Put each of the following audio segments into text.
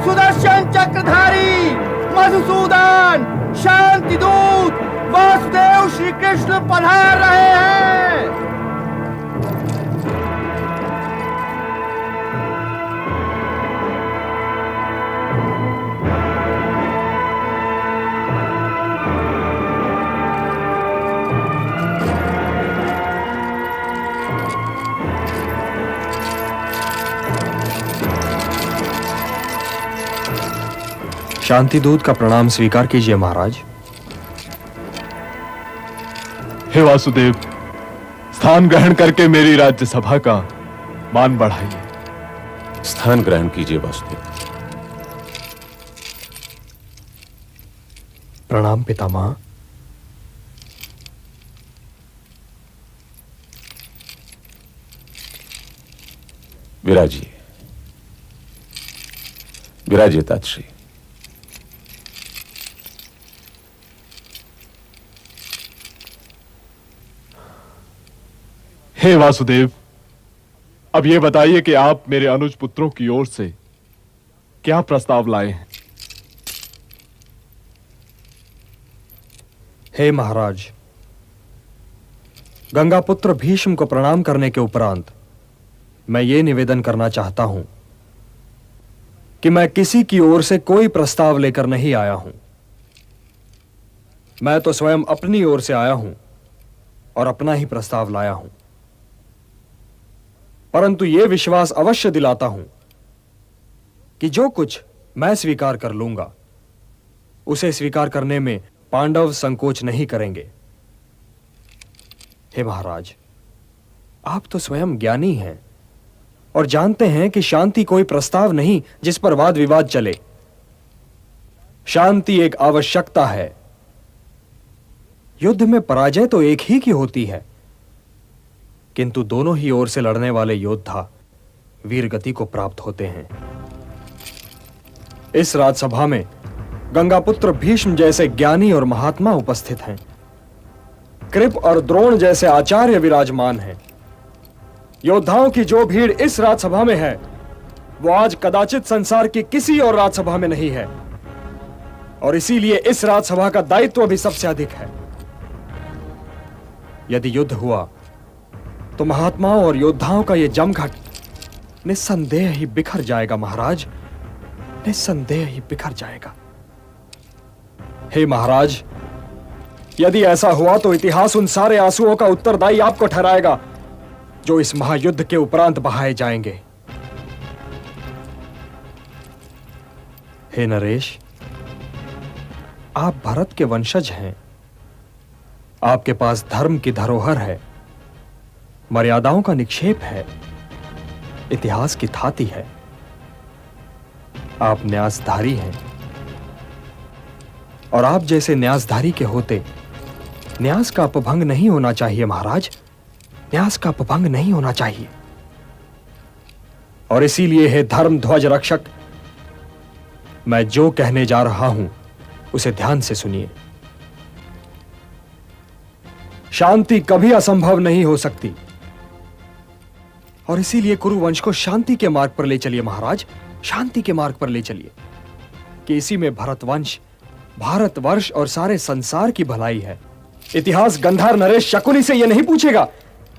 सुदर्शन चक्रधारी मधुसूदन शांति दूत वासुदेव श्री कृष्ण पधार रहे हैं। शांति दूत का प्रणाम स्वीकार कीजिए महाराज। हे वासुदेव, स्थान ग्रहण करके मेरी राज्यसभा का मान बढ़ाइए। स्थान ग्रहण कीजिए वासुदेव। प्रणाम पितामह। विराजिए, विराजिए तातश्री। हे वासुदेव, अब यह बताइए कि आप मेरे अनुज पुत्रों की ओर से क्या प्रस्ताव लाए हैं। हे महाराज, गंगापुत्र भीष्म को प्रणाम करने के उपरांत मैं ये निवेदन करना चाहता हूं कि मैं किसी की ओर से कोई प्रस्ताव लेकर नहीं आया हूं। मैं तो स्वयं अपनी ओर से आया हूं और अपना ही प्रस्ताव लाया हूं, परंतु यह विश्वास अवश्य दिलाता हूं कि जो कुछ मैं स्वीकार कर लूंगा उसे स्वीकार करने में पांडव संकोच नहीं करेंगे। हे महाराज, आप तो स्वयं ज्ञानी हैं और जानते हैं कि शांति कोई प्रस्ताव नहीं जिस पर वाद विवाद चले। शांति एक आवश्यकता है। युद्ध में पराजय तो एक ही की होती है, किंतु दोनों ही ओर से लड़ने वाले योद्धा वीरगति को प्राप्त होते हैं। इस राजसभा में गंगापुत्र भीष्म जैसे ज्ञानी और महात्मा उपस्थित हैं। कृप और द्रोण जैसे आचार्य विराजमान हैं। योद्धाओं की जो भीड़ इस राजसभा में है वो आज कदाचित संसार की किसी और राजसभा में नहीं है, और इसीलिए इस राजसभा का दायित्व भी सबसे अधिक है। यदि युद्ध हुआ तो महात्माओं और योद्धाओं का यह जमघट निस्संदेह ही बिखर जाएगा महाराज, निस्संदेह ही बिखर जाएगा। हे महाराज, यदि ऐसा हुआ तो इतिहास उन सारे आंसुओं का उत्तरदायी आपको ठहराएगा जो इस महायुद्ध के उपरांत बहाए जाएंगे। हे नरेश, आप भरत के वंशज हैं। आपके पास धर्म की धरोहर है, मर्यादाओं का निक्षेप है, इतिहास की थाती है। आप न्यासधारी हैं, और आप जैसे न्यासधारी के होते न्यास का अपभंग नहीं होना चाहिए महाराज, न्यास का अपभंग नहीं होना चाहिए। और इसीलिए हे धर्म ध्वज रक्षक, मैं जो कहने जा रहा हूं उसे ध्यान से सुनिए। शांति कभी असंभव नहीं हो सकती, और इसीलिए कुरुवंश को शांति के मार्ग पर ले चलिए महाराज, शांति के मार्ग पर ले चलिए, कि इसी में भरतवंश, भारतवर्ष और सारे संसार की भलाई है। इतिहास गंधार नरेश शकुनी से यह नहीं पूछेगा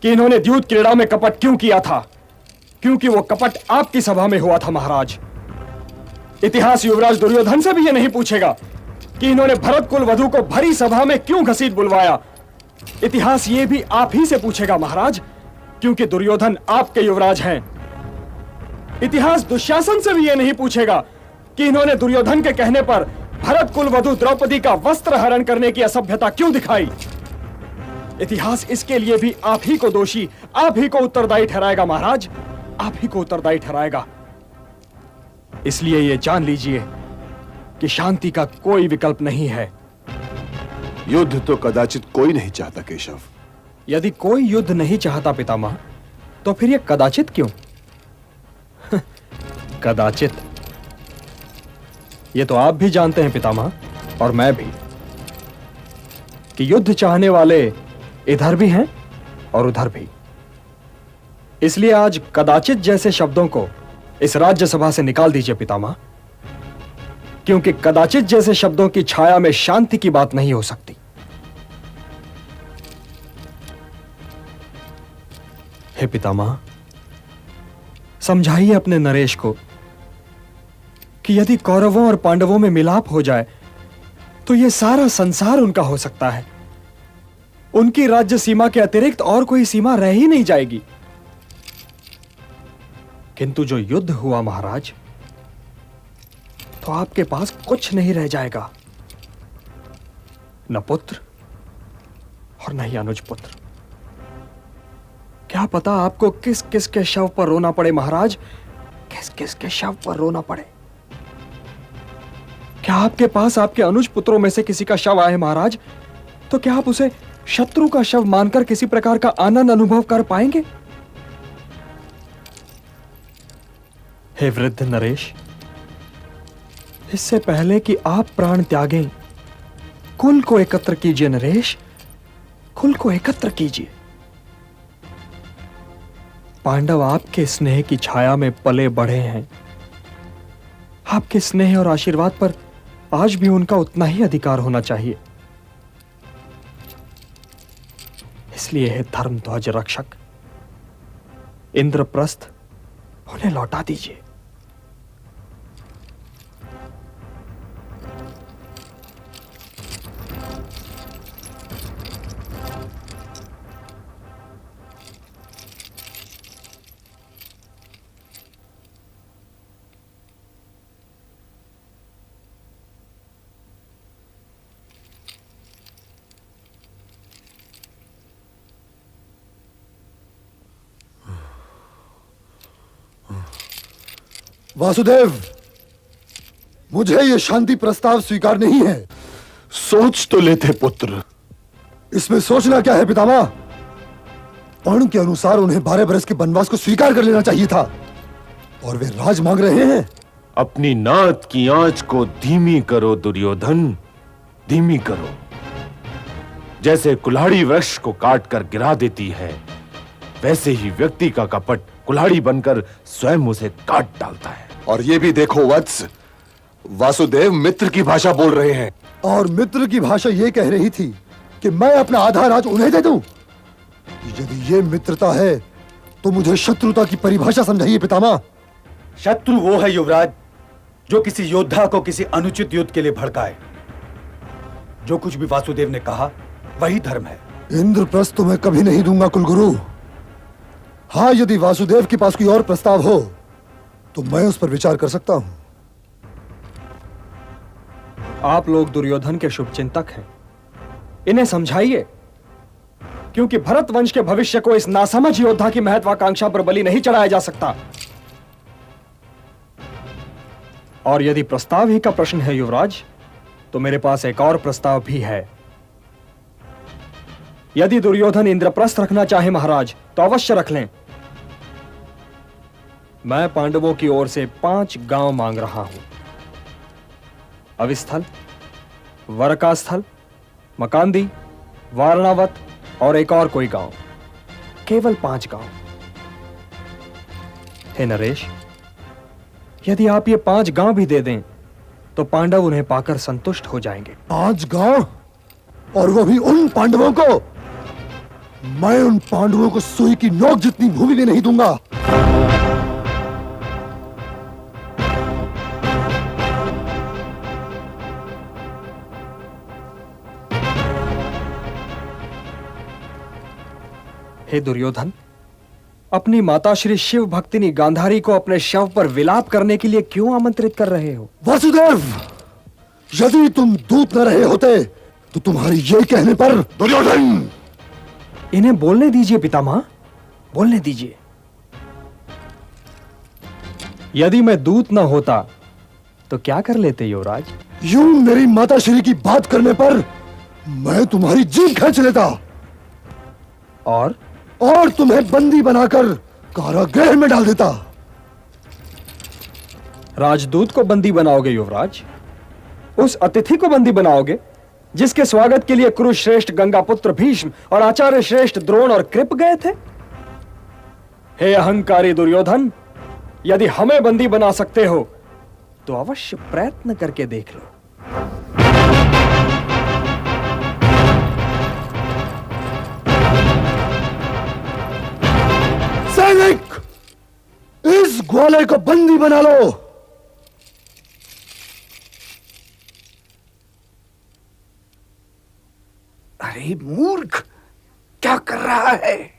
कि इन्होंने द्यूत क्रीड़ा में कपट क्यों किया था, क्योंकि वो कपट आपकी सभा में हुआ था महाराज। इतिहास युवराज दुर्योधन से भी यह नहीं पूछेगा कि इन्होंने भरत कुल वधु को भरी सभा में क्यों घसीट बुलवाया। इतिहास ये भी आप ही से पूछेगा महाराज, क्योंकि दुर्योधन आपके युवराज हैं। इतिहास दुशासन से भी यह नहीं पूछेगा कि इन्होंने दुर्योधन के कहने पर भरत कुल वधु द्रौपदी का वस्त्र हरण करने की असभ्यता क्यों दिखाई। इतिहास इसके लिए भी आप ही को दोषी, आप ही को उत्तरदायी ठहराएगा महाराज, आप ही को उत्तरदायी ठहराएगा। इसलिए यह जान लीजिए कि शांति का कोई विकल्प नहीं है। युद्ध तो कदाचित कोई नहीं चाहता केशव। यदि कोई युद्ध नहीं चाहता पितामह, तो फिर यह कदाचित क्यों? कदाचित, यह तो आप भी जानते हैं पितामह, और मैं भी, कि युद्ध चाहने वाले इधर भी हैं और उधर भी। इसलिए आज कदाचित जैसे शब्दों को इस राज्यसभा से निकाल दीजिए पितामह, क्योंकि कदाचित जैसे शब्दों की छाया में शांति की बात नहीं हो सकती। हे पितामह, समझाइए अपने नरेश को कि यदि कौरवों और पांडवों में मिलाप हो जाए तो यह सारा संसार उनका हो सकता है। उनकी राज्य सीमा के अतिरिक्त और कोई सीमा रह ही नहीं जाएगी। किंतु जो युद्ध हुआ महाराज, तो आपके पास कुछ नहीं रह जाएगा, न पुत्र और न ही अनुज पुत्र। क्या पता आपको किस किस के शव पर रोना पड़े महाराज, किस किस के शव पर रोना पड़े। क्या आपके पास आपके अनुज पुत्रों में से किसी का शव आए महाराज, तो क्या आप उसे शत्रु का शव मानकर किसी प्रकार का आनंद अनुभव कर पाएंगे? हे वृद्ध नरेश, इससे पहले कि आप प्राण त्यागें, कुल को एकत्र कीजिए नरेश, कुल को एकत्र कीजिए। पांडव आपके स्नेह की छाया में पले बढ़े हैं। आपके स्नेह और आशीर्वाद पर आज भी उनका उतना ही अधिकार होना चाहिए। इसलिए हे धर्मध्वज रक्षक, इंद्रप्रस्थ उन्हें लौटा दीजिए। वासुदेव, मुझे यह शांति प्रस्ताव स्वीकार नहीं है। सोच तो लेते पुत्र। इसमें सोचना क्या है पितामह? पर्ण के अनुसार उन्हें 12 बरस के वनवास को स्वीकार कर लेना चाहिए था, और वे राज मांग रहे हैं। अपनी नात की आंच को धीमी करो दुर्योधन, धीमी करो। जैसे कुल्हाड़ी वृक्ष को काटकर गिरा देती है, वैसे ही व्यक्ति का कपट कुल्हाड़ी बनकर स्वयं उसे काट डालता है। और ये भी देखो वत्स, वासुदेव मित्र की भाषा बोल रहे हैं, और मित्र की भाषा ये कह रही थी कि मैं अपना आधा राज उन्हें दे दूं। यदि ये मित्रता है तो मुझे शत्रुता की परिभाषा समझाइए पितामह। शत्रु वो है युवराज जो किसी योद्धा को किसी अनुचित युद्ध के लिए भड़काए। जो कुछ भी वासुदेव ने कहा वही धर्म है। इंद्रप्रस्थ तो मैं कभी नहीं दूंगा कुलगुरु। हाँ, यदि वासुदेव के पास कोई और प्रस्ताव हो तो मैं उस पर विचार कर सकता हूं। आप लोग दुर्योधन के शुभचिंतक हैं, इन्हें समझाइए, क्योंकि भरत वंश के भविष्य को इस नासमझ योद्धा की महत्वाकांक्षा पर बलि नहीं चढ़ाया जा सकता। और यदि प्रस्ताव ही का प्रश्न है युवराज, तो मेरे पास एक और प्रस्ताव भी है। यदि दुर्योधन इंद्रप्रस्थ रखना चाहे महाराज, तो अवश्य रख लें। मैं पांडवों की ओर से 5 गांव मांग रहा हूं। अविस्थल, वरकास्थल, मकांदी, वारणावत और एक और कोई गांव। केवल 5 गांव। हे नरेश, यदि आप ये 5 गांव भी दे दें तो पांडव उन्हें पाकर संतुष्ट हो जाएंगे। 5 गांव? और वो भी उन पांडवों को? मैं उन पांडवों को सुई की नोक जितनी भूमि भी नहीं दूंगा। हे दुर्योधन, अपनी माता श्री शिव भक्तिनी गांधारी को अपने शव पर विलाप करने के लिए क्यों आमंत्रित कर रहे हो? वासुदेव, यदि तुम दूत न रहे होते तो तुम्हारी ये कहने पर। दुर्योधन, इन्हें बोलने दीजिए पितामह, बोलने दीजिए। यदि मैं दूत न होता तो क्या कर लेते युवराज? यूं मेरी माता श्री की बात करने पर मैं तुम्हारी जीभ खींच लेता और तुम्हें बंदी बनाकर कारागृह में डाल देता। राजदूत को बंदी बनाओगे युवराज? उस अतिथि को बंदी बनाओगे जिसके स्वागत के लिए कुरुश्रेष्ठ गंगापुत्र भीष्म और आचार्य श्रेष्ठ द्रोण और कृप गए थे? हे अहंकारी दुर्योधन, यदि हमें बंदी बना सकते हो तो अवश्य प्रयत्न करके देख लो। सैनिक, इस ग्वाले को बंदी बना लो। अरे मूर्ख, क्या कर रहा है?